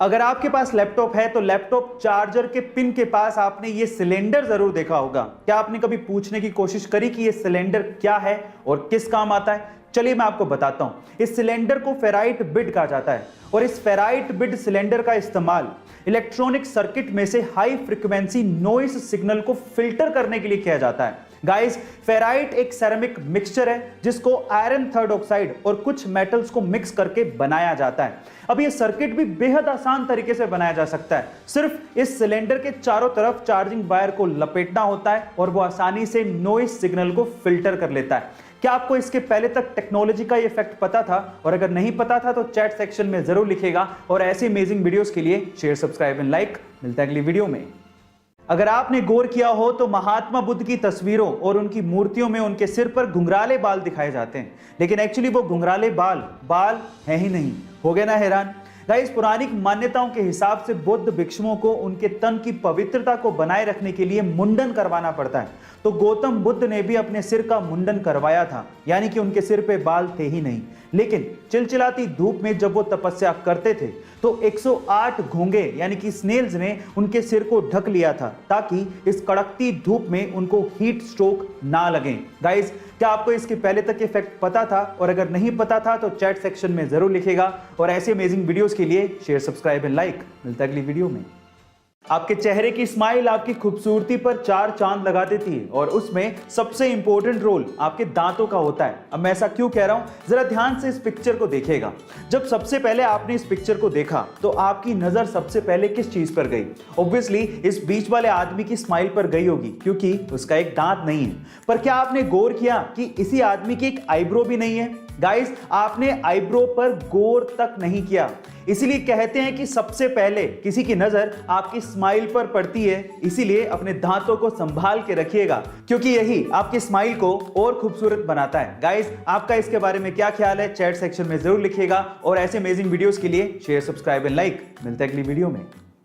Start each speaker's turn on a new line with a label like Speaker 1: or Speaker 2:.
Speaker 1: अगर आपके पास लैपटॉप है तो लैपटॉप चार्जर के पिन के पास आपने ये सिलेंडर जरूर देखा होगा। क्या आपने कभी पूछने की कोशिश करी कि ये सिलेंडर क्या है और किस काम आता है? चलिए मैं आपको बताता हूं। इस सिलेंडर को फेराइट बिड कहा जाता है और इस फेराइट बिड सिलेंडर का इस्तेमाल इलेक्ट्रॉनिक सर्किट में से हाई फ्रीक्वेंसी नॉइस सिग्नल को फिल्टर करने के लिए किया जाता है। गाइस, फेराइट एक सेरेमिक मिक्सचर है जिसको आयरन थर्ड ऑक्साइड और कुछ मेटल्स को मिक्स करके बनाया जाता है। अब ये सर्किट भी बेहद आसान तरीके से बनाया जा सकता है। सिर्फ इस सिलेंडर के चारों तरफ चार्जिंग वायर को लपेटना होता है और वो आसानी से नॉइस सिग्नल को फिल्टर कर लेता है। क्या आपको इसके पहले तक टेक्नोलॉजी का इफेक्ट पता था? और अगर नहीं पता था तो चैट सेक्शन में जरूर लिखेगा। और ऐसे अमेजिंग वीडियोस के लिए शेयर, सब्सक्राइब एंड लाइक। मिलता है अगली वीडियो में। अगर आपने गौर किया हो तो महात्मा बुद्ध की तस्वीरों और उनकी मूर्तियों में उनके सिर पर घुंघराले बाल दिखाए जाते हैं, लेकिन एक्चुअली वो घुंघराले बाल है ही नहीं। हो गए ना हैरान? गाइस, पौराणिक मान्यताओं के हिसाब से बौद्ध भिक्षुओं को उनके तन की पवित्रता को बनाए रखने के लिए मुंडन करवाना पड़ता है। तो गौतम बुद्ध ने भी अपने सिर का मुंडन करवाया था, यानी कि उनके सिर पे बाल थे ही नहीं। लेकिन चिलचिलाती धूप में जब वो तपस्या करते थे तो 108 घोंगे यानी कि स्नेल्स ने उनके सिर को ढक लिया था ताकि इस कड़कती धूप में उनको हीट स्ट्रोक ना लगे। गाइस, क्या आपको इसके पहले तक ये फैक्ट पता था? और अगर नहीं पता था तो चैट सेक्शन में जरूर लिखेगा। और ऐसे अमेजिंग वीडियोस के लिए शेयर, सब्सक्राइब एंड लाइक। मिलता है अगली वीडियो में। आपके चेहरे की स्माइल आपकी खूबसूरती पर 4 चांद लगा देती है और उसमें सबसे इंपॉर्टेंट रोल आपके दांतों का होता है। अब मैं ऐसा क्यों कह रहा हूं, जरा ध्यान से इस पिक्चर को देखिएगा। जब सबसे पहले आपने इस पिक्चर को देखा तो आपकी नजर सबसे पहले किस चीज पर गई? ऑब्वियसली इस बीच वाले आदमी की स्माइल पर गई होगी, क्योंकि उसका एक दांत नहीं है। पर क्या आपने गौर किया कि इसी आदमी की एक आईब्रो भी नहीं है? गाइस, आपने आईब्रो पर गौर तक नहीं किया। इसीलिए कहते हैं कि सबसे पहले किसी की नजर आपकी स्माइल पर पड़ती है। इसीलिए अपने दांतों को संभाल के रखिएगा, क्योंकि यही आपकी स्माइल को और खूबसूरत बनाता है। गाइस, आपका इसके बारे में क्या ख्याल है? चैट सेक्शन में जरूर लिखिएगा। और ऐसे अमेजिंग वीडियोस के लिए शेयर, सब्सक्राइब एंड लाइक। मिलते हैं अगली वीडियो में।